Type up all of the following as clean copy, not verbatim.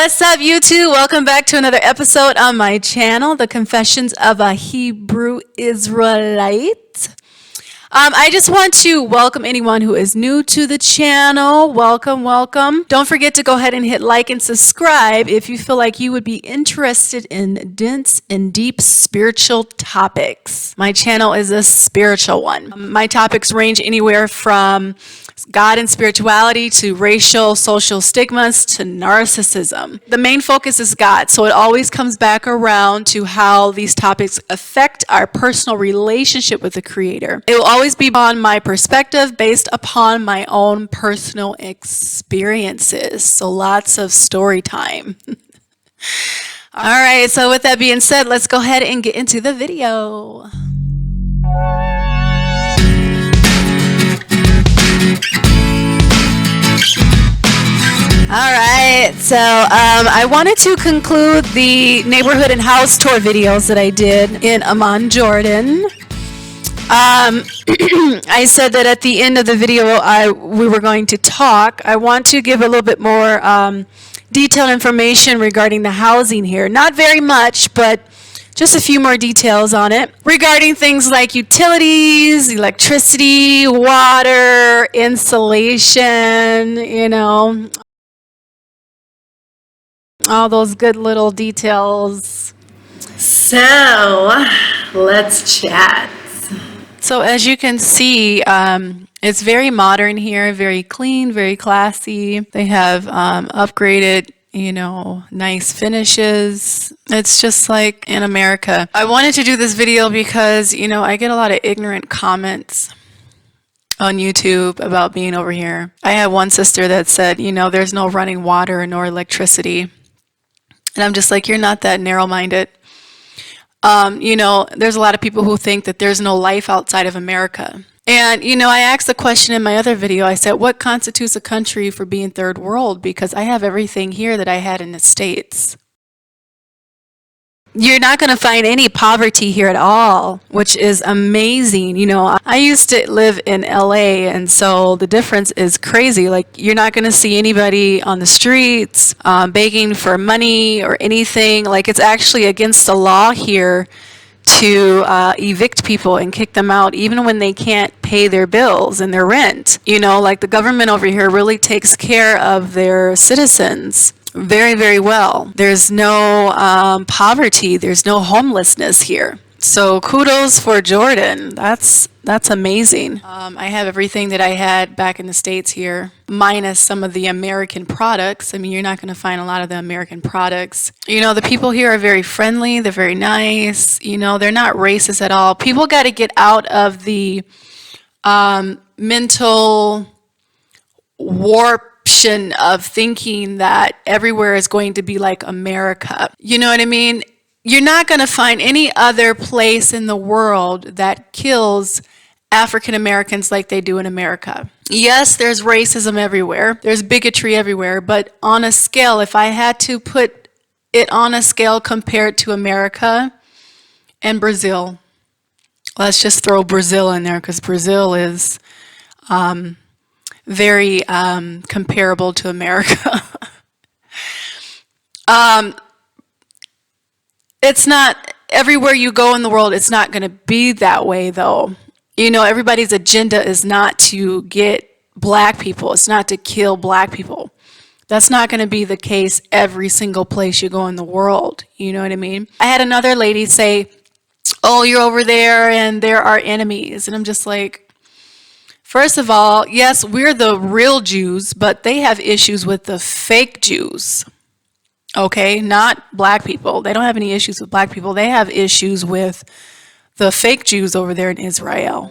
What's up, YouTube? Welcome back to another episode on my channel, The Confessions of a Hebrew Israelite. I just want to welcome anyone who is new to the channel. Welcome, welcome. Don't forget to go ahead and hit like and subscribe if you feel like you would be interested in dense and deep spiritual topics. My channel is a spiritual one. My topics range anywhere from God and spirituality to racial, social stigmas to narcissism. The main focus is God, so it always comes back around to how these topics affect our personal relationship with the Creator. It will always be on my perspective based upon my own personal experiences. So lots of story time. All right, so with that being said, let's go ahead and get into the video. All right, so I wanted to conclude the neighborhood and house tour videos that I did in Amman, Jordan. I said that at the end of the video we were going to talk. I want to give a little bit more detailed information regarding the housing here. Not very much, but just a few more details on it regarding things like utilities, electricity, water, insulation, all those good little details. So let's chat. So as you can see, it's very modern here, very clean, very classy. They have upgraded, nice finishes. It's just like in America. I wanted to do this video because, I get a lot of ignorant comments on YouTube about being over here. I had one sister that said, there's no running water nor electricity. And I'm just like, you're not that narrow-minded. There's a lot of people who think that there's no life outside of America. And, I asked the question in my other video. I said, what constitutes a country for being third world? Because I have everything here that I had in the States. You're not going to find any poverty here at all, which is amazing. I used to live in LA, and so the difference is crazy. Like, you're not going to see anybody on the streets begging for money or anything. Like, it's actually against the law here to evict people and kick them out even when they can't pay their bills and their rent. Like the government over here really takes care of their citizens very, very well. There's no poverty. There's no homelessness here. So kudos for Jordan. That's amazing. I have everything that I had back in the States here, minus some of the American products. I mean, you're not going to find a lot of the American products. The people here are very friendly. They're very nice. They're not racist at all. People got to get out of the mental warption of thinking that everywhere is going to be like America. You know what I mean? You're not going to find any other place in the world that kills African Americans like they do in America. Yes, there's racism everywhere. There's bigotry everywhere. But on a scale, if I had to put it on a scale compared to America and Brazil, let's just throw Brazil in there because Brazil is very comparable to America. It's not, everywhere you go in the world, it's not going to be that way, though. Everybody's agenda is not to get black people. It's not to kill black people. That's not going to be the case every single place you go in the world. You know what I mean? I had another lady say, oh, you're over there and there are enemies. And I'm just like, first of all, yes, we're the real Jews, but they have issues with the fake Jews. Okay, not black people. They don't have any issues with black people. They have issues with the fake Jews over there in Israel.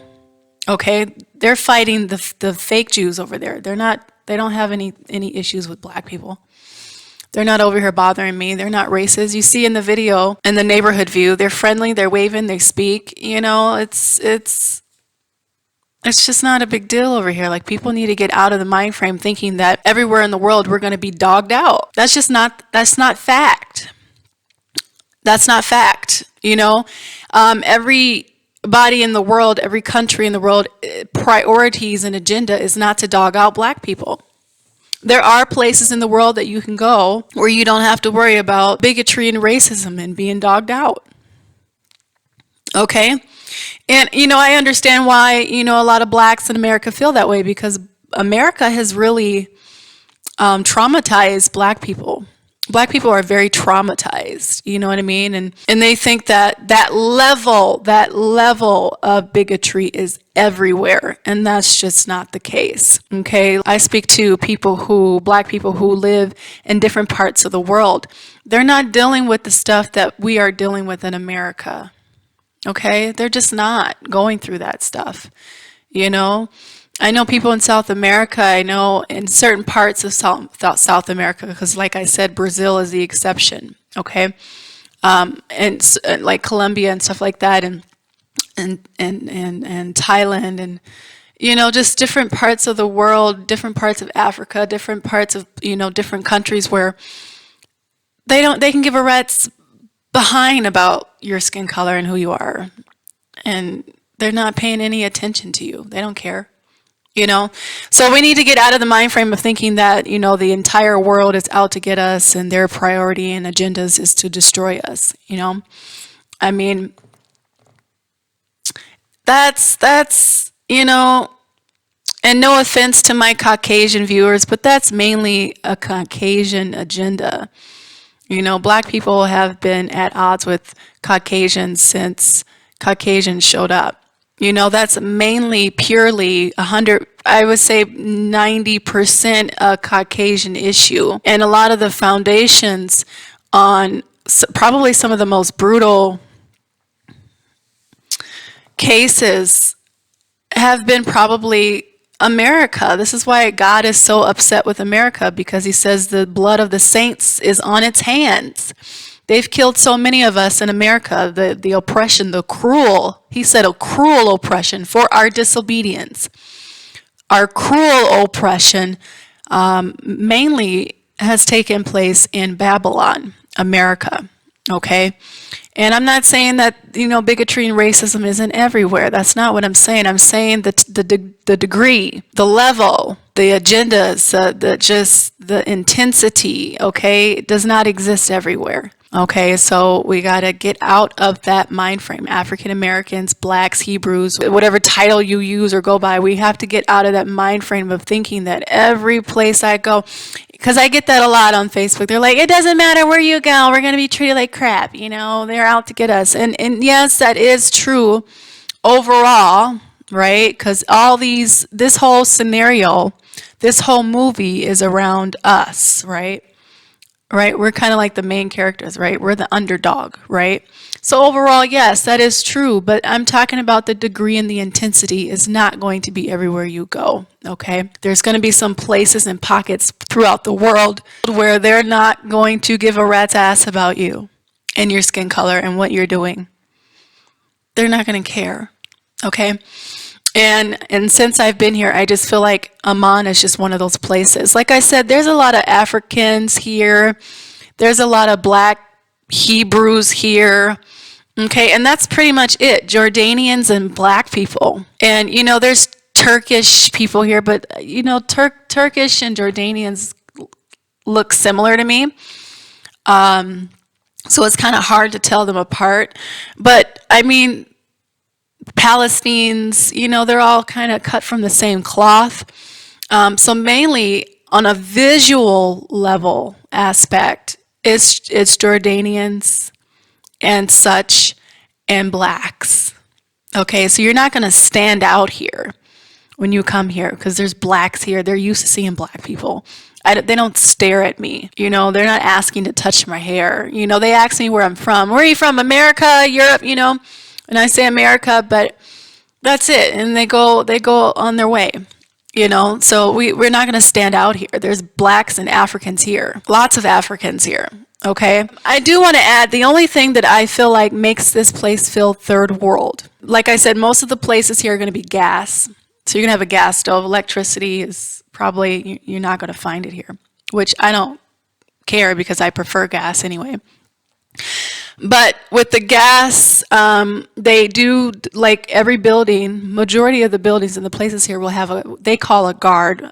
Okay, they're fighting the fake Jews over there. They don't have any issues with black people. They're not over here bothering me. They're not racist. You see in the video, in the neighborhood view, they're friendly, they're waving, they speak. It's just not a big deal over here. Like, people need to get out of the mind frame thinking that everywhere in the world we're going to be dogged out. That's not fact. That's not fact. Everybody in the world, every country in the world, priorities and agenda is not to dog out black people. There are places in the world that you can go where you don't have to worry about bigotry and racism and being dogged out. Okay? And, I understand why, a lot of blacks in America feel that way, because America has really traumatized black people. Black people are very traumatized, you know what I mean? And they think that level of bigotry is everywhere, and that's just not the case. Okay? I speak to black people who live in different parts of the world. They're not dealing with the stuff that we are dealing with in America. Okay? They're just not going through that stuff. I know people in South America. I know in certain parts of South America, because like I said, Brazil is the exception. Okay? And like Colombia and stuff like that, and Thailand, and just different parts of the world, different parts of Africa, different parts of different countries where they can give a rat's behind about your skin color and who you are, and they're not paying any attention to you. They don't care. So we need to get out of the mind frame of thinking that the entire world is out to get us, and their priority and agendas is to destroy us. I mean, that's and no offense to my Caucasian viewers, but that's mainly a Caucasian agenda. Black people have been at odds with Caucasians since Caucasians showed up. That's mainly purely 90% a Caucasian issue. And a lot of the foundations on probably some of the most brutal cases have been probably America. This is why God is so upset with America, because he says the blood of the saints is on its hands. They've killed so many of us in America, the oppression, the cruel, he said a cruel oppression for our disobedience. Our cruel oppression mainly has taken place in Babylon, America, okay? And I'm not saying that, bigotry and racism isn't everywhere. That's not what I'm saying. I'm saying that the degree, the level, the agendas, the intensity, okay, does not exist everywhere. Okay, so we got to get out of that mind frame. African Americans, blacks, Hebrews, whatever title you use or go by, we have to get out of that mind frame of thinking that every place I go, because I get that a lot on Facebook. They're like, it doesn't matter where you go, we're going to be treated like crap. They're out to get us. And yes, that is true overall, right? Because this whole scenario, this whole movie is around us, right? Right? We're kind of like the main characters, right? We're the underdog, right? So overall, yes, that is true, but I'm talking about the degree and the intensity is not going to be everywhere you go, okay? There's going to be some places and pockets throughout the world where they're not going to give a rat's ass about you and your skin color and what you're doing. They're not going to care, okay? And since I've been here, I just feel like Amman is just one of those places. Like I said, there's a lot of Africans here. There's a lot of black Hebrews here. Okay, and that's pretty much it. Jordanians and black people. And, there's Turkish people here, but, Turkish and Jordanians look similar to me. So it's kind of hard to tell them apart. But, I mean, Palestinians, they're all kind of cut from the same cloth. So mainly on a visual level aspect, it's Jordanians and such and blacks. Okay, so you're not going to stand out here when you come here because there's blacks here. They're used to seeing black people. They don't stare at me. They're not asking to touch my hair. They ask me where I'm from. Where are you from? America, Europe, And I say America, but that's it. And they go on their way, So we're not going to stand out here. There's blacks and Africans here. Lots of Africans here, okay? I do want to add, the only thing that I feel like makes this place feel third world. Like I said, most of the places here are going to be gas. So you're going to have a gas stove. Electricity is probably, you're not going to find it here, which I don't care because I prefer gas anyway. But with the gas, they do, like every building, majority of the buildings and the places here will have they call a guard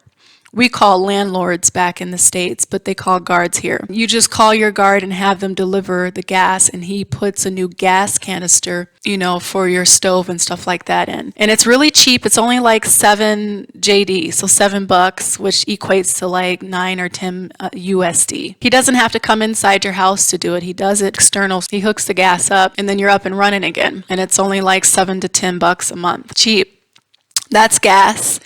We call landlords back in the States, but they call guards here. You just call your guard and have them deliver the gas, and he puts a new gas canister, for your stove and stuff like that in. And it's really cheap. It's only like 7 JD, so $7, which equates to like 9 or 10 USD. He doesn't have to come inside your house to do it. He does it external. He hooks the gas up, and then you're up and running again. And it's only like $7 to $10 a month. Cheap. That's gas.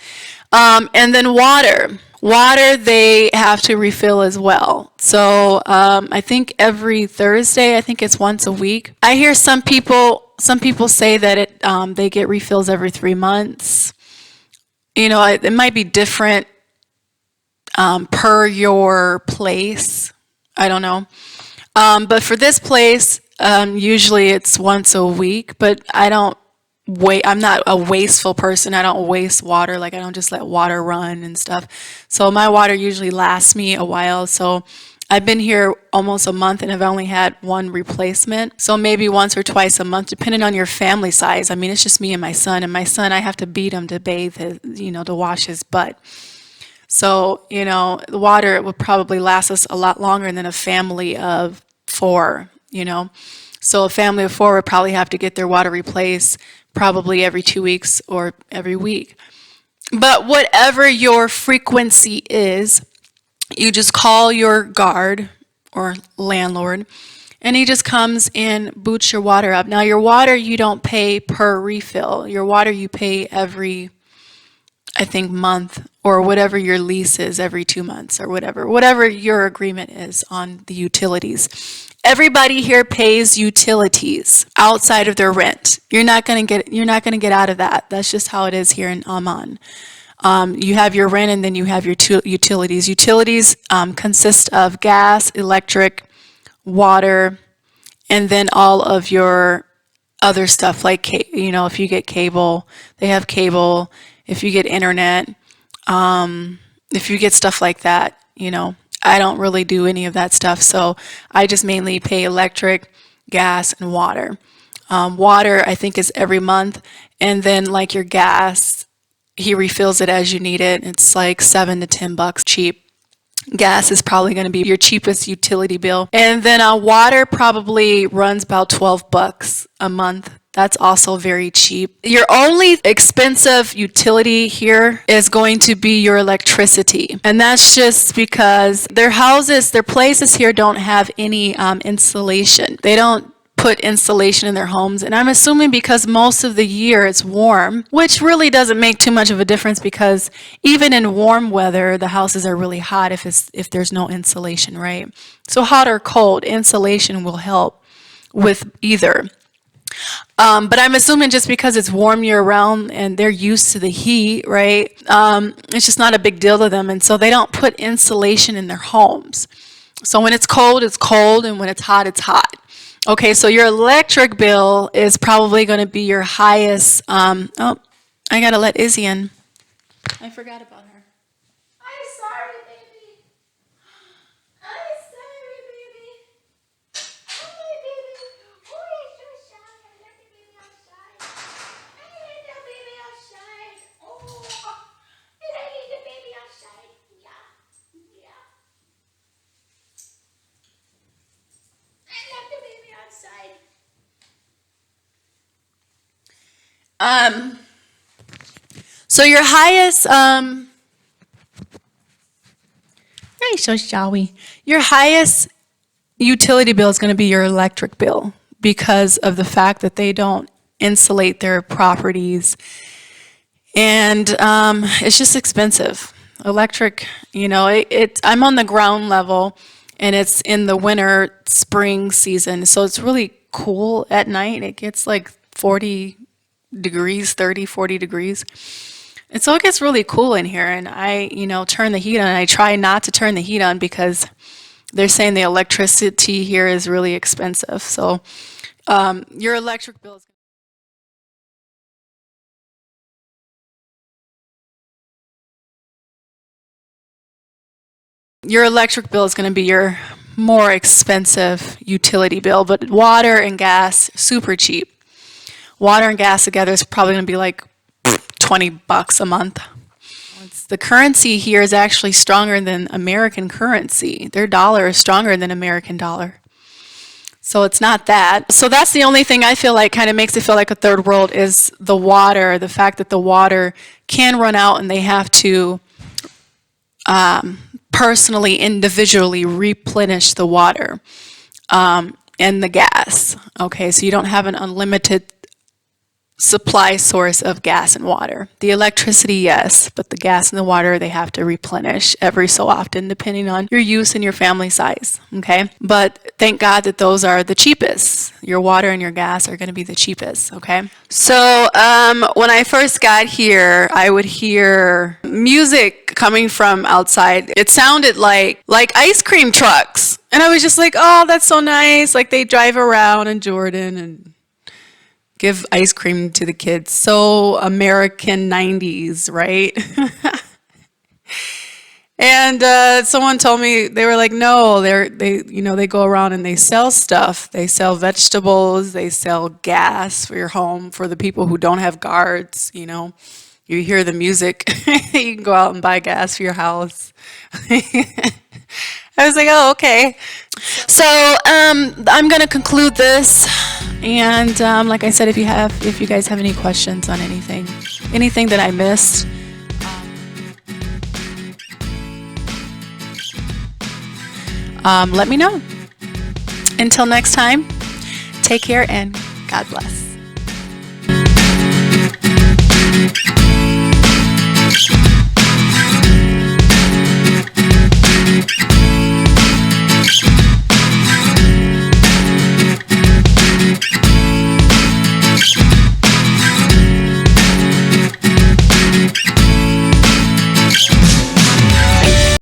And then water. Water, they have to refill as well. So I think every Thursday, I think it's once a week. I hear some people say that they get refills every 3 months. It might be different per your place. I don't know. But for this place, usually it's once a week, but I'm not a wasteful person. I don't waste water. Like, I don't just let water run and stuff. So my water usually lasts me a while. So I've been here almost a month and I've only had one replacement. So maybe once or twice a month, depending on your family size. I mean, it's just me and my son. And my son, I have to beat him to bathe his, to wash his butt. So, the water would probably last us a lot longer than a family of 4, So a family of 4 would probably have to get their water replaced probably every 2 weeks or every week. But whatever your frequency is, you just call your guard or landlord, and he just comes and boots your water up. Now, your water, you don't pay per refill. Your water, you pay every, I think, month, or whatever your lease is, every 2 months or whatever your agreement is on the utilities. Everybody here pays utilities outside of their rent. You're not going to get out of that. That's just how it is here in Amman. You have your rent and then you have your utilities. Utilities consist of gas, electric, water, and then all of your other stuff like, if you get cable, they have cable. If you get internet, if you get stuff like that, I don't really do any of that stuff. So I just mainly pay electric, gas, and water. Water, I think, is every month. And then like your gas, he refills it as you need it. It's like $7 to $10 cheap. Gas is probably going to be your cheapest utility bill. And then water probably runs about $12 a month. That's also very cheap. Your only expensive utility here is going to be your electricity. And that's just because their places here don't have any insulation. They don't put insulation in their homes. And I'm assuming because most of the year it's warm, which really doesn't make too much of a difference because even in warm weather, the houses are really hot if there's no insulation, right? So hot or cold, insulation will help with either. But I'm assuming just because it's warm year round and they're used to the heat, right? It's just not a big deal to them. And so they don't put insulation in their homes. So when it's cold, and when it's hot. Okay, so your electric bill is probably going to be your highest. I got to let Izzy in. I forgot about her. I'm sorry, baby. I'm sorry, baby. Oh, my baby. Oh, you're so shy. I let the baby outside. I let the baby outside. Oh, did I leave the baby outside? Yeah. I left the baby outside. So your highest, hey, so shall we? Your highest utility bill is going to be your electric bill because of the fact that they don't insulate their properties. And it's just expensive. Electric, I'm on the ground level and it's in the winter, spring season. So it's really cool at night. It gets like 40 degrees, 30, 40 degrees. And so it gets really cool in here. And I, turn the heat on. I try not to turn the heat on because they're saying the electricity here is really expensive. So your electric bill is going to be your more expensive utility bill, but water and gas, super cheap. Water and gas together is probably going to be like $20 a month. The currency here is actually stronger than American currency. Their dollar is stronger than American dollar. So it's not that. So that's the only thing I feel like kind of makes it feel like a third world is the water, the fact that the water can run out and they have to personally, individually replenish the water and the gas. Okay, so you don't have an unlimited supply source of gas and water. The electricity, yes, but the gas and the water, they have to replenish every so often, depending on your use and your family size, okay? But thank God that those are the cheapest. Your water and your gas are going to be the cheapest, okay? So when I first got here, I would hear music coming from outside. It sounded like ice cream trucks. And I was just like, oh, that's so nice. Like they drive around in Jordan and give ice cream to the kids. So American 90s, right? And someone told me, they were like, no, they go around and they sell stuff. They sell vegetables, they sell gas for your home for the people who don't have guards, you know. You hear the music, you can go out and buy gas for your house. I was like, oh, okay. So I'm going to conclude this. And like I said, if you guys have any questions on anything that I missed, let me know. Until next time, take care and God bless.